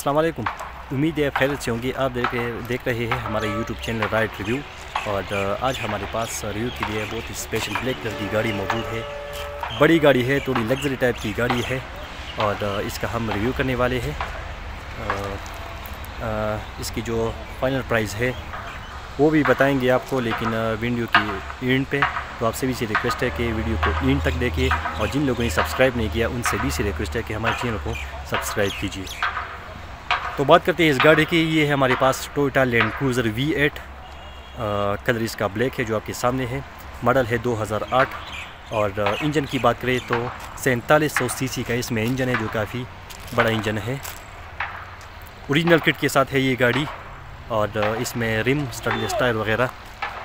अस्सलाम वालेकुम। उम्मीद है खैरियत से होंगी। आप देख रहे हैं हमारे यूट्यूब चैनल राइड रिव्यू। और आज हमारे पास रिव्यू के लिए बहुत ही स्पेशल ब्लैक कलर की गाड़ी मौजूद है। बड़ी गाड़ी है, थोड़ी लग्जरी टाइप की गाड़ी है और इसका हम रिव्यू करने वाले हैं। इसकी जो फाइनल प्राइस है वो भी बताएंगे आपको, लेकिन वीडियो की एंड पे। तो आपसे भी सी रिक्वेस्ट है कि वीडियो को एंड तक देखिए, और जिन लोगों ने सब्सक्राइब नहीं किया उनसे भी सी रिक्वेस्ट है कि हमारे चैनल को सब्सक्राइब कीजिए। तो बात करते हैं इस गाड़ी की। ये है हमारे पास Toyota Land Cruiser V8। Colour इसका ब्लैक है जो आपके सामने है। मॉडल है 2008। और इंजन की बात करें तो 4700 सीसी का इसमें इंजन है, जो काफ़ी बड़ा इंजन है। ओरिजिनल किट के साथ है ये गाड़ी, और इसमें रिम, स्टडलेस टायर वगैरह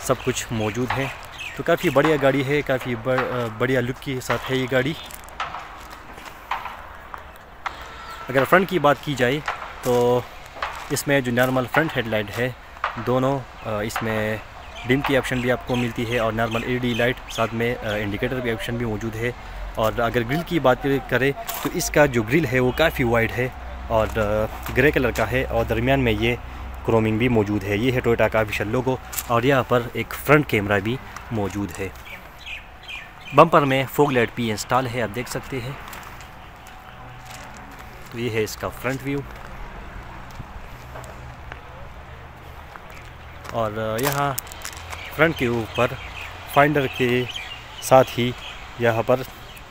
सब कुछ मौजूद है। तो काफ़ी बढ़िया गाड़ी है, काफ़ी बढ़िया लुक के साथ है ये गाड़ी। अगर फ्रंट की बात की जाए तो इसमें जो नॉर्मल फ्रंट हेडलाइट है, दोनों इसमें डिम की ऑप्शन भी आपको मिलती है, और नॉर्मल LED लाइट, साथ में इंडिकेटर भी ऑप्शन भी मौजूद है। और अगर ग्रिल की बात करें तो इसका जो ग्रिल है वो काफ़ी वाइड है और ग्रे कलर का है, और दरमियान में ये क्रोमिंग भी मौजूद है। ये है टोयोटा का ऑफिशियल लोगो, और यहाँ पर एक फ्रंट कैमरा भी मौजूद है। बम्पर में फॉग लाइट भी इंस्टॉल है, आप देख सकते हैं। तो ये है इसका फ्रंट व्यू। और यहाँ फ्रंट के ऊपर फाइंडर के साथ ही यहाँ पर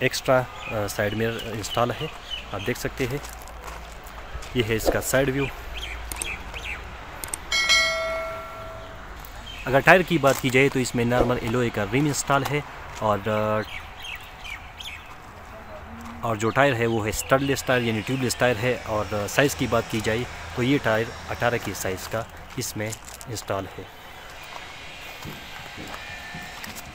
एक्स्ट्रा साइड मिरर इंस्टॉल है, आप देख सकते हैं। ये है इसका साइड व्यू। अगर टायर की बात की जाए तो इसमें नॉर्मल एलोए का रिम इंस्टॉल है, और जो टायर है वो है स्टडलेस टायर यानी ट्यूबलेस टायर है। और साइज़ की बात की जाए तो ये टायर 18 के साइज़ का इसमें इंस्टॉल है।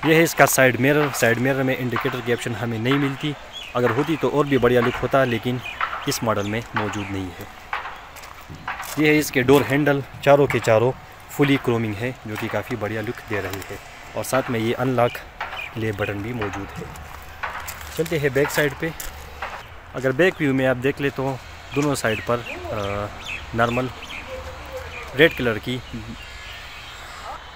यह है इसका साइड मिरर। साइड मिरर में इंडिकेटर की ऑप्शन हमें नहीं मिलती, अगर होती तो और भी बढ़िया लुक होता, लेकिन इस मॉडल में मौजूद नहीं है। ये है इसके डोर हैंडल, चारों के चारों फुली क्रोमिंग है, जो कि काफ़ी बढ़िया लुक दे रही है। और साथ में ये अनलॉक के लिए बटन भी मौजूद है। चलते हैं बैक साइड पे। अगर बैक व्यू में आप देख ले तो दोनों साइड पर नॉर्मल रेड कलर की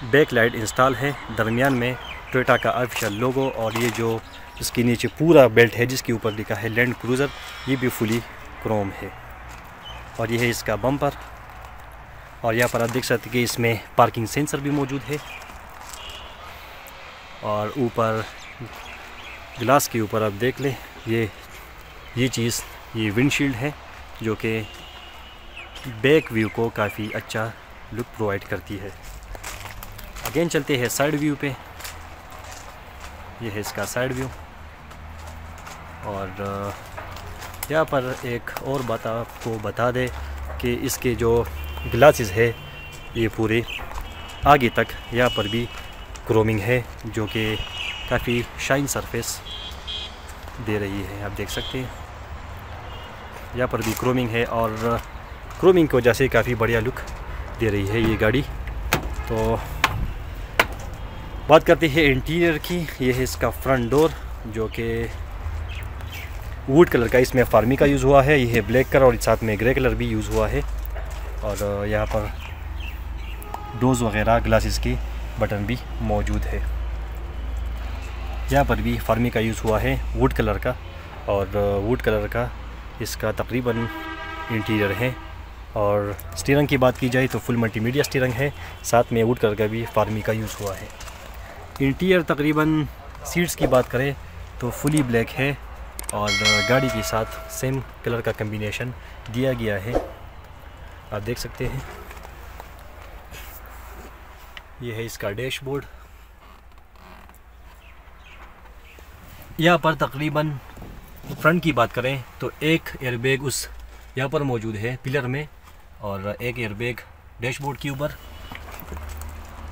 बैक लाइट इंस्टॉल है। दरमियान में टोयोटा का ऑफिशियल लोगो, और ये जो इसके नीचे पूरा बेल्ट है जिसके ऊपर लिखा है लैंड क्रूज़र, ये भी फुली क्रोम है। और ये है इसका बम्पर, और यहाँ पर आप देख सकते हैं कि इसमें पार्किंग सेंसर भी मौजूद है। और ऊपर ग्लास के ऊपर आप देख लें, ये चीज़ ये विंडशील्ड है, जो कि बैक व्यू को काफ़ी अच्छा लुक प्रोवाइड करती है। अगेन चलते हैं साइड व्यू पे। ये है इसका साइड व्यू। और यहाँ पर एक और बात आपको बता दें कि इसके जो ग्लासेस है ये पूरे आगे तक यहाँ पर भी क्रोमिंग है, जो कि काफ़ी शाइन सरफेस दे रही है, आप देख सकते हैं। यहाँ पर भी क्रोमिंग है, और क्रोमिंग की वजह से काफ़ी बढ़िया लुक दे रही है ये गाड़ी। तो बात करते हैं इंटीरियर की। ये है इसका फ्रंट डोर, जो कि वुड कलर का इसमें फार्मी का यूज़ हुआ है। ये है ब्लैक कलर, और साथ में ग्रे कलर भी यूज़ हुआ है। और यहाँ पर डोर्स वगैरह ग्लासेस की बटन भी मौजूद है। यहाँ पर भी फार्मी का यूज़ हुआ है, वुड कलर का, और वुड कलर का इसका तकरीबन इंटीरियर है। और स्टीयरिंग की बात की जाए तो फुल मल्टीमीडिया स्टीयरिंग है, साथ में वुड कलर का भी फार्मी का यूज़ हुआ है। इंटीरियर तकरीबन सीट्स की बात करें तो फुली ब्लैक है, और गाड़ी के साथ सेम कलर का कम्बिनेशन दिया गया है, आप देख सकते हैं। ये है इसका डैशबोर्ड। यहाँ पर तकरीबन फ्रंट की बात करें तो एक एयरबैग उस यहाँ पर मौजूद है पिलर में, और एक एयरबैग डैशबोर्ड के ऊपर,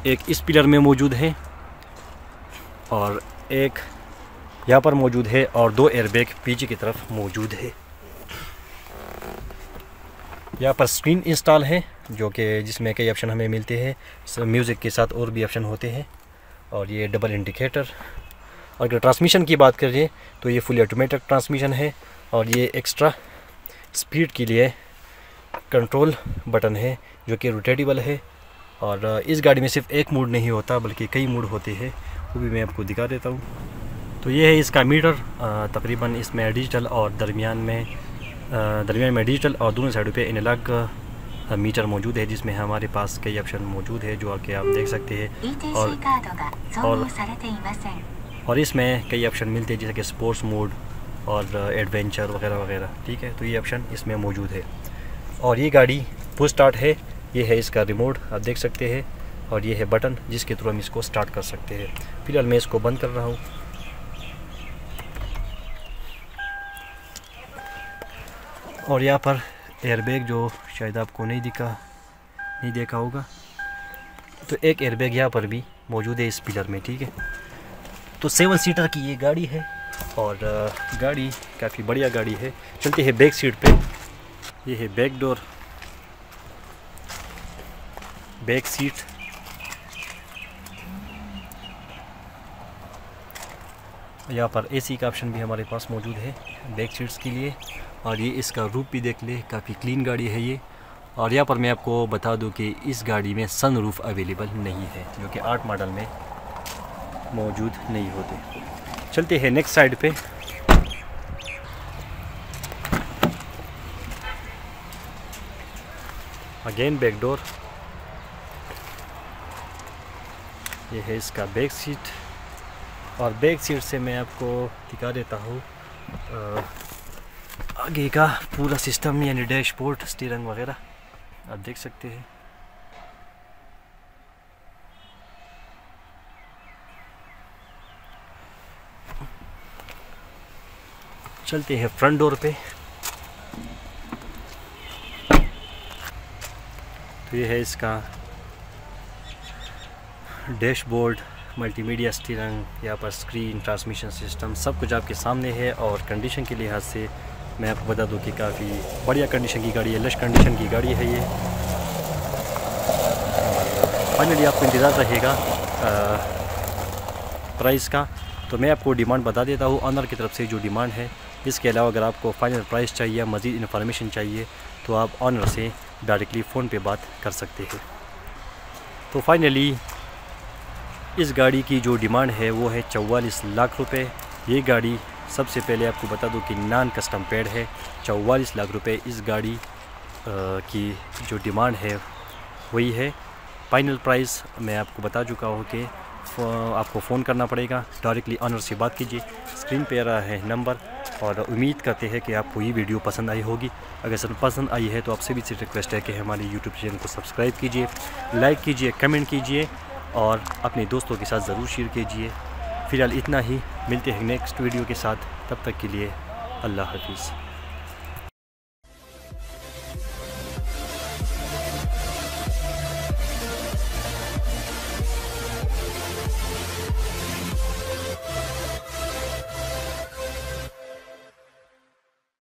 एक इस पिलर में मौजूद है, और एक यहाँ पर मौजूद है, और 2 एयरबैग पीछे की तरफ मौजूद है। यहाँ पर स्क्रीन इंस्टॉल है, जो कि जिसमें कई ऑप्शन हमें मिलते हैं। म्यूज़िक के साथ और भी ऑप्शन होते हैं। और ये डबल इंडिकेटर। और अगर ट्रांसमिशन की बात करें तो ये फुली ऑटोमेटिक ट्रांसमिशन है, और ये एक्स्ट्रा स्पीड के लिए कंट्रोल बटन है जो कि रोटेटेबल है। और इस गाड़ी में सिर्फ एक मोड नहीं होता बल्कि कई मोड होते हैं, वो भी मैं आपको दिखा देता हूँ। तो ये है इसका मीटर, तकरीबन इसमें डिजिटल और दरमियान में डिजिटल और दोनों साइडों पे एनालॉग मीटर मौजूद है, जिसमें हमारे पास कई ऑप्शन मौजूद है जो कि आप देख सकते हैं। और इसमें कई ऑप्शन मिलते हैं जैसे कि स्पोर्ट्स मोड और एडवेंचर वगैरह वगैरह, ठीक है। तो ये ऑप्शन इसमें मौजूद है। और ये गाड़ी पुश स्टार्ट है, ये है इसका रिमोट आप देख सकते हैं, और ये है बटन जिसके थ्रू हम इसको स्टार्ट कर सकते हैं। फिलहाल मैं इसको बंद कर रहा हूँ। और यहाँ पर एयरबैग जो शायद आपको नहीं देखा होगा, तो एक एयरबैग यहाँ पर भी मौजूद है इस पिलर में, ठीक है। तो 7 सीटर की ये गाड़ी है और गाड़ी काफ़ी बढ़िया गाड़ी है। चलते हैं बैक सीट पे। ये है बैक डोर, बैक सीट। यहाँ पर एसी का ऑप्शन भी हमारे पास मौजूद है बैक सीट्स के लिए। और ये इसका रूफ भी देख ले, काफ़ी क्लीन गाड़ी है ये। और यहाँ पर मैं आपको बता दूं कि इस गाड़ी में सन रूफ अवेलेबल नहीं है, जो कि 8 मॉडल में मौजूद नहीं होते। चलते हैं नेक्स्ट साइड पे। Again back door. ये है इसका बैक सीट, और बैक सीट से मैं आपको दिखा देता हूँ आगे का पूरा सिस्टम, यानी डैशबोर्ड, स्टीयरिंग वगैरह आप देख सकते हैं। चलते हैं फ्रंट डोर पे। तो ये है इसका डैशबोर्ड, मल्टीमीडिया स्टीयरिंग, यहाँ पर स्क्रीन, ट्रांसमिशन सिस्टम, सब कुछ आपके सामने है। और कंडीशन के लिहाज से मैं आपको बता दूं कि काफ़ी बढ़िया कंडीशन की गाड़ी है, लश कंडीशन की गाड़ी है ये। फाइनली आपको इंतज़ार रहेगा प्राइस का, तो मैं आपको डिमांड बता देता हूँ ऑनर की तरफ से जो डिमांड है। इसके अलावा अगर आपको फाइनल प्राइस चाहिए, मज़ीद इन्फॉर्मेशन चाहिए, तो आप ऑनर से डायरेक्टली फ़ोन पे बात कर सकते हैं। तो फाइनली इस गाड़ी की जो डिमांड है वो है 44 लाख रुपए। ये गाड़ी सबसे पहले आपको बता दूं कि नॉन कस्टम पेड है। 44 लाख रुपए इस गाड़ी की जो डिमांड है वही है। फाइनल प्राइस मैं आपको बता चुका हूँ कि आपको फ़ोन करना पड़ेगा, डायरेक्टली ऑनर से बात कीजिए। स्क्रीन पे आ रहा है नंबर। और उम्मीद करते हैं कि आपको ये वीडियो पसंद आई होगी। अगर सब पसंद आई है तो आपसे भी रिक्वेस्ट है कि हमारे यूट्यूब चैनल को सब्सक्राइब कीजिए, लाइक कीजिए, कमेंट कीजिए और अपने दोस्तों के साथ ज़रूर शेयर कीजिए। फ़िलहाल इतना ही, मिलते हैं नेक्स्ट वीडियो के साथ। तब तक के लिए अल्लाह हाफिज़।